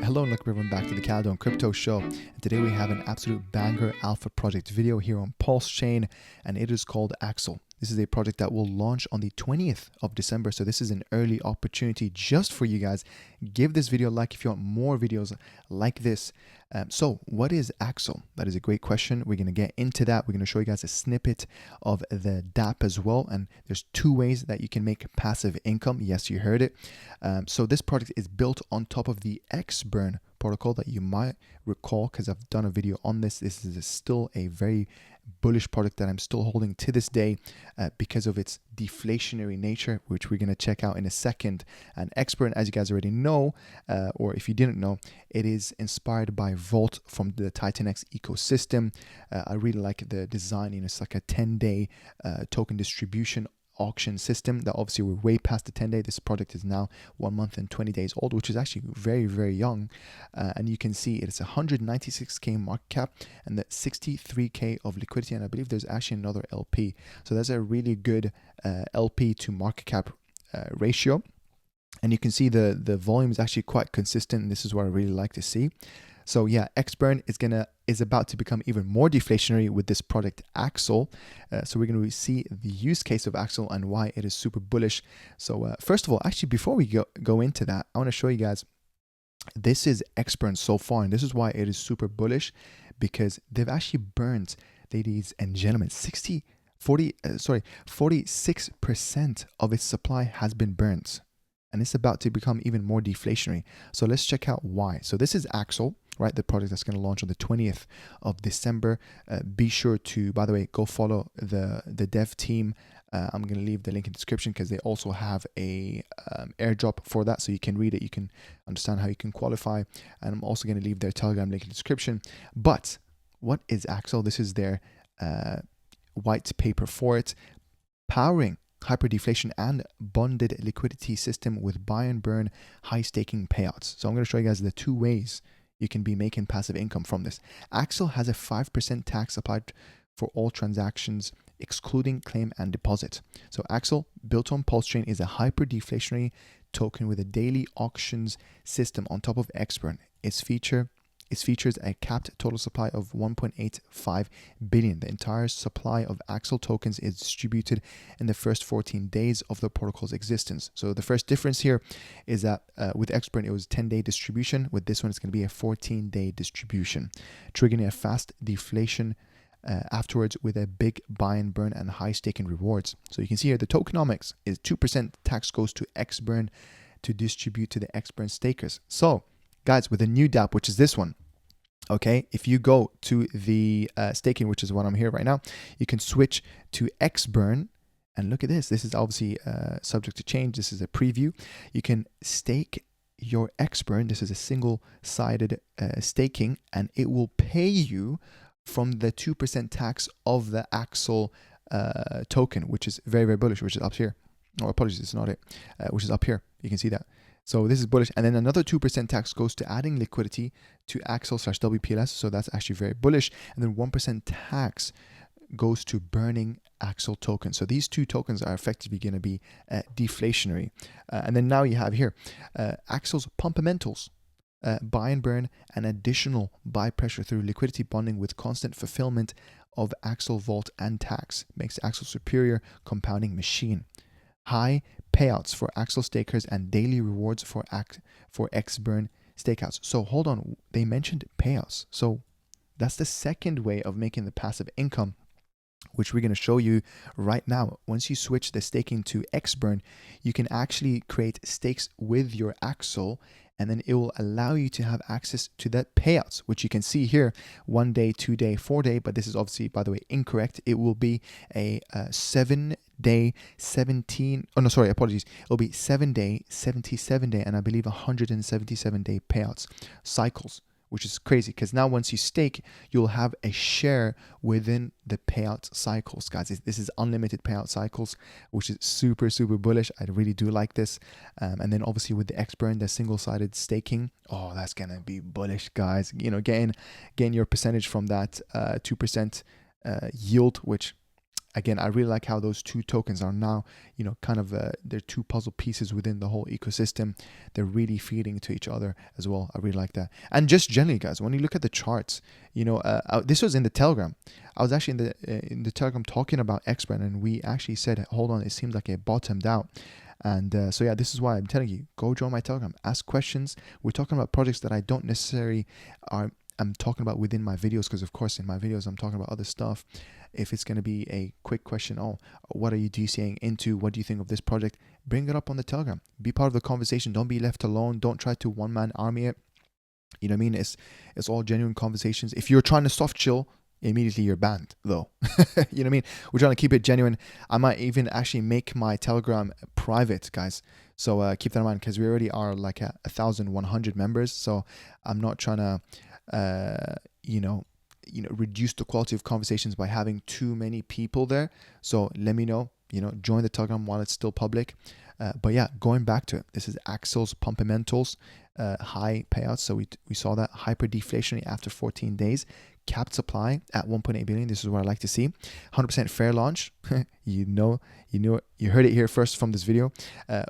Hello and welcome everyone back to the Caledon Crypto Show. And today we have an absolute banger alpha project video here on PulseChain, and it is called Axel. This is a project that will launch on the 20th of December. So this is an early opportunity just for you guys. Give this video a like if you want more videos like this. So what is Axel? That is a great question. We're going to get into that. We're going to show you guys a snippet of the DApp as well. And there's two ways that you can make passive income. Yes, you heard it. So this project is built on top of the XBURN protocol that you might recall, because I've done a video on this. This is still a very bullish product that I'm still holding to this day because of its deflationary nature, which we're going to check out in a second. And XBURN, as you guys already know, or if you didn't know, it is inspired by Vault from the Titanx ecosystem. I really like the design. It's like a 10-day token distribution auction system that obviously we're way past the 10-day. This product is now 1 month and 20 days old, which is actually very, very young. And you can see it's 196k market cap and the 63k of liquidity. And I believe there's actually another LP. So that's a really good LP to market cap ratio. And you can see the volume is actually quite consistent. And this is what I really like to see. So yeah, XBURN is about to become even more deflationary with this product Axel. So we're going to see the use case of Axel and why it is super bullish. So first of all, actually before we go into that, I want to show you guys, this is XBURN so far, and this is why it is super bullish, because they've actually burned, ladies and gentlemen, 46% of its supply has been burnt. And it's about to become even more deflationary. So let's check out why. So this is Axel, right? The product that's going to launch on the 20th of December. Be sure to, by the way, go follow the dev team. I'm going to leave the link in the description because they also have a airdrop for that. So you can read it. You can understand how you can qualify. And I'm also going to leave their Telegram link in the description. But what is Axel? This is their white paper for it. Powering hyperdeflation and bonded liquidity system with buy and burn high staking payouts. So I'm going to show you guys the two ways you can be making passive income from this. Axel has a 5% tax applied for all transactions, excluding claim and deposit. So Axel, built on PulseChain, is a hyperdeflationary token with a daily auctions system on top of XBURN. It features a capped total supply of 1.85 billion. The entire supply of Axel tokens is distributed in the first 14 days of the protocol's existence. So the first difference here is that with XBURN, it was 10-day distribution. With this one, it's going to be a 14-day distribution, triggering a fast deflation afterwards with a big buy and burn and high staking rewards. So you can see here the tokenomics is 2% tax goes to XBURN to distribute to the XBURN stakers. So guys, with a new DApp, which is this one, okay, if you go to the staking, which is what I'm here right now, you can switch to XBURN, and look at this. This is obviously subject to change. This is a preview. You can stake your XBURN. This is a single-sided staking, and it will pay you from the 2% tax of the Axel token, which is very, very bullish, which is up here. Oh, apologies, it's not it, which is up here. You can see that. So this is bullish. And then another 2% tax goes to adding liquidity to Axel/WPLS. So that's actually very bullish. And then 1% tax goes to burning Axel tokens. So these two tokens are effectively going to be deflationary. And then now you have here Axel's pumpamentals, buy and burn, and additional buy pressure through liquidity bonding with constant fulfillment of Axel Vault and tax. Makes Axel superior compounding machine. High payouts for Axel stakers and daily rewards for XBURN stakeouts. So hold on, they mentioned payouts. So that's the second way of making the passive income, which we're going to show you right now. Once you switch the staking to XBURN, you can actually create stakes with your Axel, and then it will allow you to have access to that payouts, which you can see here, 1 day, 2 day, 4 day, but this is obviously, by the way, incorrect. It will be a 7-day, 17, oh no, sorry, apologies. It'll be 7-day, 77-day, and I believe 177-day payouts cycles, which is crazy because now once you stake, you'll have a share within the payout cycles, guys. This is unlimited payout cycles, which is super, super bullish. I really do like this. And then obviously with the XBURN, the single-sided staking, oh, that's going to be bullish, guys. You know, gain your percentage from that 2% yield, which again, I really like how those two tokens are now, kind of they're two puzzle pieces within the whole ecosystem. They're really feeding to each other as well. I really like that. And just generally, guys, when you look at the charts, this was in the Telegram. I was actually in the Telegram talking about XBURN, and we actually said, hold on, it seems like it bottomed out. And so yeah, this is why I'm telling you, go join my Telegram, ask questions. We're talking about projects that I don't necessarily I'm talking about within my videos, because of course in my videos I'm talking about other stuff. If it's going to be a quick question, oh, what are you DCing into? What do you think of this project? Bring it up on the Telegram. Be part of the conversation. Don't be left alone. Don't try to one-man army it. You know what I mean? It's all genuine conversations. If you're trying to soft chill, immediately you're banned, though. You know what I mean? We're trying to keep it genuine. I might even actually make my Telegram private, guys. So keep that in mind, because we already are like 1,100 members. So I'm not trying to reduce the quality of conversations by having too many people there. So let me know, join the Telegram while it's still public. But yeah, going back to it, this is Axel's Pumpamentals, high payouts. So we saw that hyper deflationary after 14 days, capped supply at 1.8 billion. This is what I like to see. 100% fair launch. You heard it here first from this video.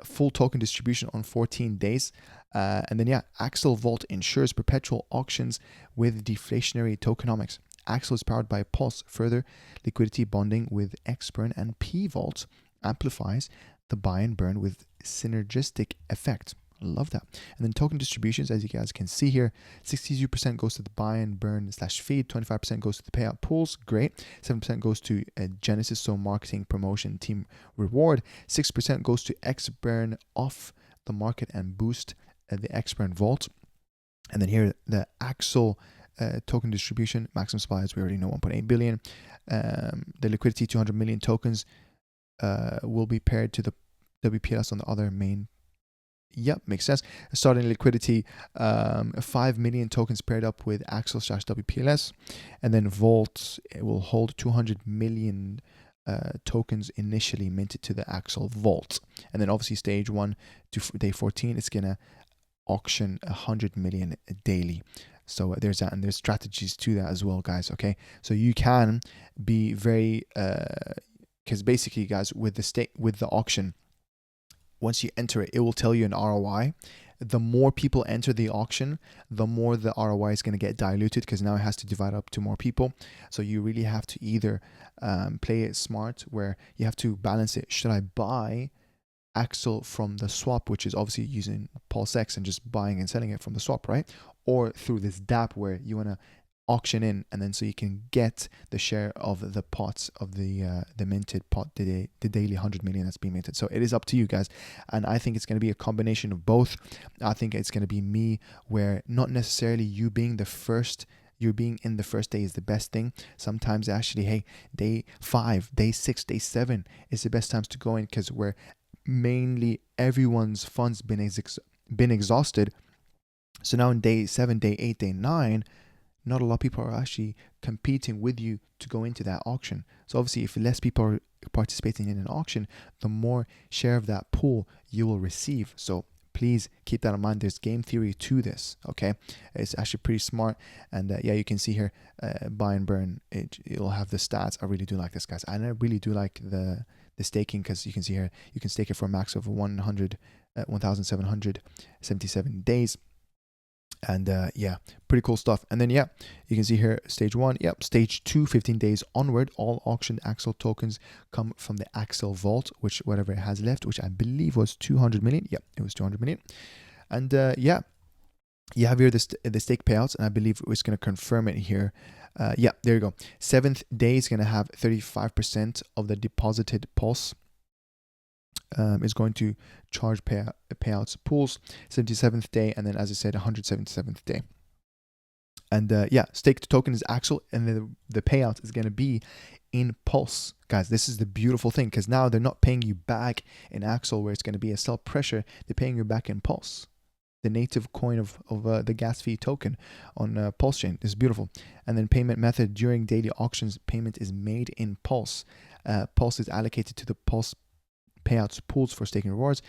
Full token distribution on 14 days. And then yeah, Axel Vault ensures perpetual auctions with deflationary tokenomics. Axel is powered by Pulse. Further liquidity bonding with XBURN and P Vault amplifies the buy and burn with synergistic effect. Love that. And then token distributions, as you guys can see here, 62% goes to the buy and burn / feed, 25% goes to the payout pools, great. 7% goes to Genesis, so marketing, promotion, team reward. 6% goes to XBURN off the market and boost the XBURN vault. And then here the Axel token distribution, maximum supply, as we already know, 1.8 billion. The liquidity, 200 million tokens will be paired to the WPLS on the other main. Yep, makes sense. Starting liquidity, 5 million tokens paired up with Axel / WPLS, and then Vault, it will hold 200 million tokens initially minted to the Axel Vault. And then obviously stage 1 to day 14, it's gonna auction 100 million daily. So there's that, and there's strategies to that as well, guys. Okay, so you can be very because basically, guys, with the auction, once you enter it, it will tell you an ROI. The more people enter the auction, the more the ROI is going to get diluted, because now it has to divide up to more people. So you really have to either play it smart, where you have to balance it. Should I buy Axel from the swap, which is obviously using PulseX and just buying and selling it from the swap, right? Or through this DApp where you want to auction in, and then so you can get the share of the pots of the minted pot, the daily 100 million that's being minted. So it is up to you guys, and I think it's going to be a combination of both. I think it's going to be me, where not necessarily you being the first, you being in the first day is the best thing. Sometimes actually, hey, day 5, day 6, day 7 is the best times to go in, because where mainly everyone's funds been exhausted. So now in day 7, day 8, day 9, not a lot of people are actually competing with you to go into that auction. So obviously, if less people are participating in an auction, the more share of that pool you will receive. So please keep that in mind. There's game theory to this, okay? It's actually pretty smart. And yeah, you can see here, buy and burn, it'll have the stats. I really do like this, guys. And I really do like the staking, because you can see here, you can stake it for a max of 1,777 days. And yeah, pretty cool stuff. And then yeah, you can see here stage 1, yep, stage 2, 15 days onward, all auctioned Axel tokens come from the Axel Vault, which whatever it has left, which I believe was 200 million. Yep, it was 200 million. And yeah, you have here the stake payouts, and I believe it's going to confirm it here. Yeah, there you go. 7th day is going to have 35% of the deposited pulse. Is going to charge payouts pools. 77th day, and then as I said, 177th day. And yeah, staked token is Axel, and the payout is going to be in Pulse. Guys, this is the beautiful thing, because now they're not paying you back in Axel, where it's going to be a sell pressure. They're paying you back in Pulse, the native coin of the gas fee token on PulseChain. This is beautiful. And then payment method: during daily auctions, payment is made in Pulse. Pulse is allocated to the Pulse payouts pools for staking rewards.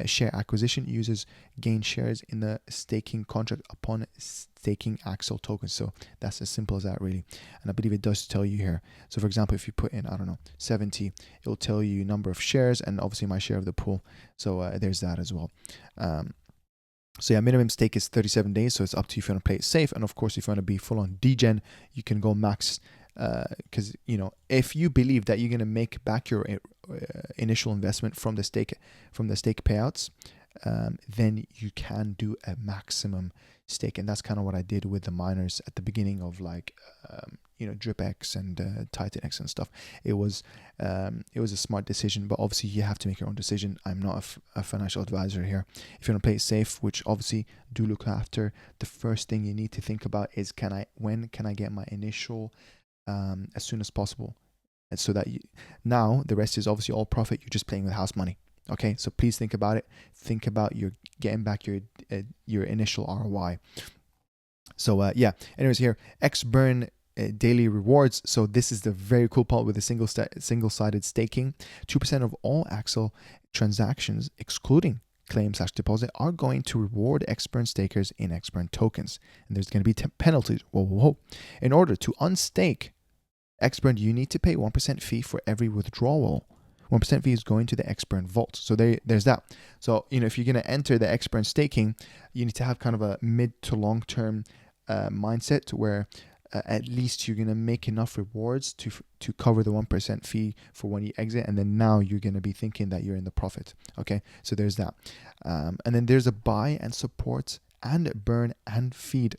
Share acquisition, users gain shares in the staking contract upon staking Axel tokens. So that's as simple as that, really. And I believe it does tell you here. So for example, if you put in, I don't know, 70, it'll tell you number of shares and obviously my share of the pool. So there's that as well. So yeah, minimum stake is 37 days, so it's up to you if you want to play it safe. And of course, if you want to be full on degen, you can go max, because if you believe that you're going to make back your initial investment from the stake payouts, then you can do a maximum stake. And that's kind of what I did with the miners at the beginning of like DripX and TitanX and stuff. It was a smart decision, but obviously you have to make your own decision. I'm not a financial advisor here. If you want to play it safe, which obviously do look after, the first thing you need to think about is when can I get my initial as soon as possible, and so that now the rest is obviously all profit. You're just playing with house money. Okay, so please think about it. Think about your getting back your initial ROI. So yeah. Anyways, here XBURN daily rewards. So this is the very cool part with the single-sided staking. 2% of all Axel transactions, excluding claim/deposit, are going to reward XBURN stakers in XBURN tokens, and there's going to be penalties. Whoa. In order to unstake XBURN, you need to pay 1% fee for every withdrawal. 1% fee is going to the XBURN vault. So there's that. So if you're going to enter the XBURN staking, you need to have kind of a mid to long term mindset where at least you're going to make enough rewards to cover the 1% fee for when you exit, and then now you're going to be thinking that you're in the profit. Okay, so there's that. And then there's a buy and support and burn and feed.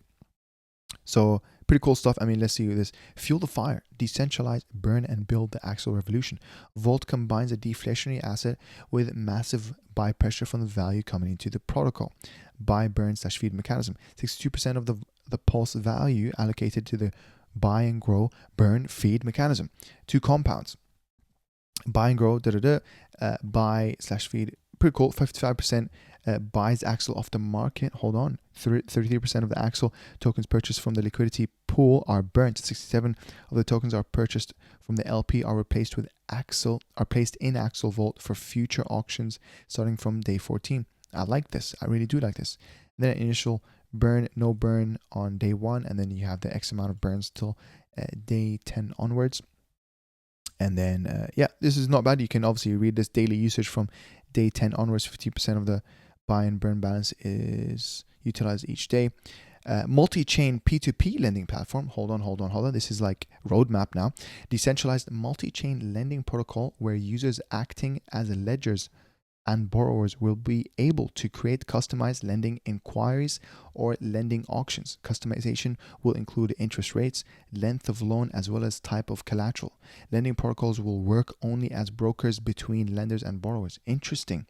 So pretty cool stuff. I mean, let's see this. Fuel the fire, decentralize, burn, and build the Axel revolution. Vault combines a deflationary asset with massive buy pressure from the value coming into the protocol. Buy, burn, /feed mechanism. 62% of the pulse value allocated to the buy and grow, burn, feed mechanism. 2 compounds. Buy and grow, buy/feed. Pretty cool. 55% buys Axel off the market. Hold on. 33% of the Axel tokens purchased from the liquidity pool are burnt. 67 of the tokens are purchased from the LP are placed in Axel Vault for future auctions starting from day 14. I like this. I really do like this. And then initial burn, no burn on day 1, and then you have the X amount of burns till day 10 onwards. And then yeah, this is not bad. You can obviously read this daily usage from day 10 onwards. 50% of the buy and burn balance is utilized each day. Multi-chain P2P lending platform. Hold on. This is like roadmap now. Decentralized multi-chain lending protocol where users acting as ledgers and borrowers will be able to create customized lending inquiries or lending auctions. Customization will include interest rates, length of loan, as well as type of collateral. Lending protocols will work only as brokers between lenders and borrowers. Interesting.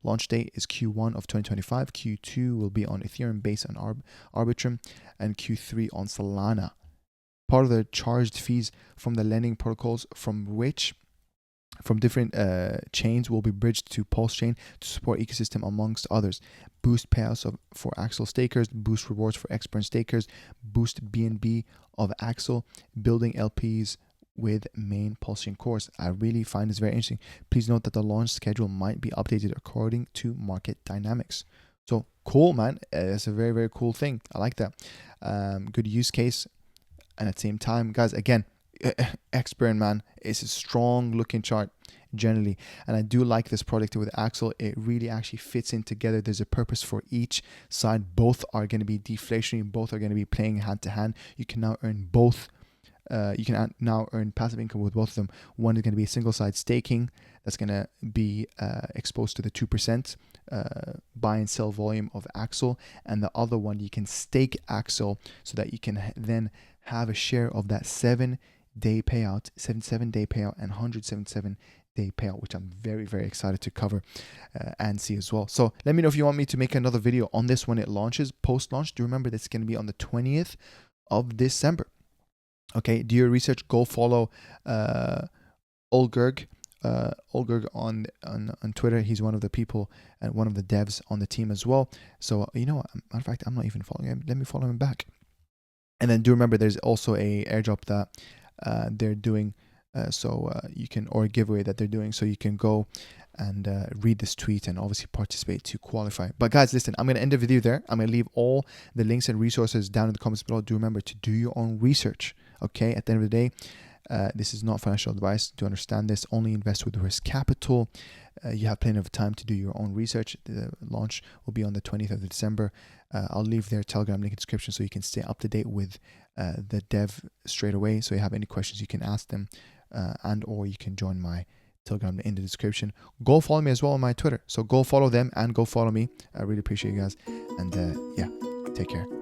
Launch date is Q1 of 2025. Q2 will be on Ethereum based on Arbitrum, and Q3 on Solana. Part of the charged fees from the lending protocols from different chains will be bridged to PulseChain to support ecosystem amongst others. Boost payouts for Axel stakers, boost rewards for XBURN stakers, boost BNB of Axel, building LPs with main PulseChain course. I really find this very interesting. Please note that the launch schedule might be updated according to market dynamics. So cool, man. That's a very, very cool thing. I like that. Good use case. And at the same time, guys, again, XBURN, man, it's a strong looking chart generally, and I do like this product with Axel. It really actually fits in together. There's a purpose for each side. Both are going to be deflationary, both are going to be playing hand to hand. You can now earn both. You can now earn passive income with both of them. One is going to be single side staking that's going to be exposed to the 2% buy and sell volume of Axel, and the other one you can stake Axel so that you can then have a share of that 7-day payout, 77-day payout, and 177-day payout, which I'm very, very excited to cover and see as well. So let me know if you want me to make another video on this when it launches, post-launch. Do remember that's going to be on the 20th of December. Okay, do your research. Go follow Olgerg on Twitter. He's one of the people and one of the devs on the team as well. So you know what? Matter of fact, I'm not even following him. Let me follow him back. And then do remember there's also a airdrop that they're doing, so you can, or a giveaway that they're doing, so you can go and read this tweet and obviously participate to qualify. But guys, listen, I'm going to end the video there. I'm going to leave all the links and resources down in the comments below. Do remember to do your own research. Okay, at the end of the day, this is not financial advice. To understand this, only invest with risk capital. You have plenty of time to do your own research. The launch will be on the 20th of December. I'll leave their Telegram link in the description so you can stay up to date with the dev straight away. So you have any questions, you can ask them, and or you can join my Telegram in the description. Go follow me as well on my Twitter. So go follow them and go follow me. I really appreciate you guys. And yeah, take care.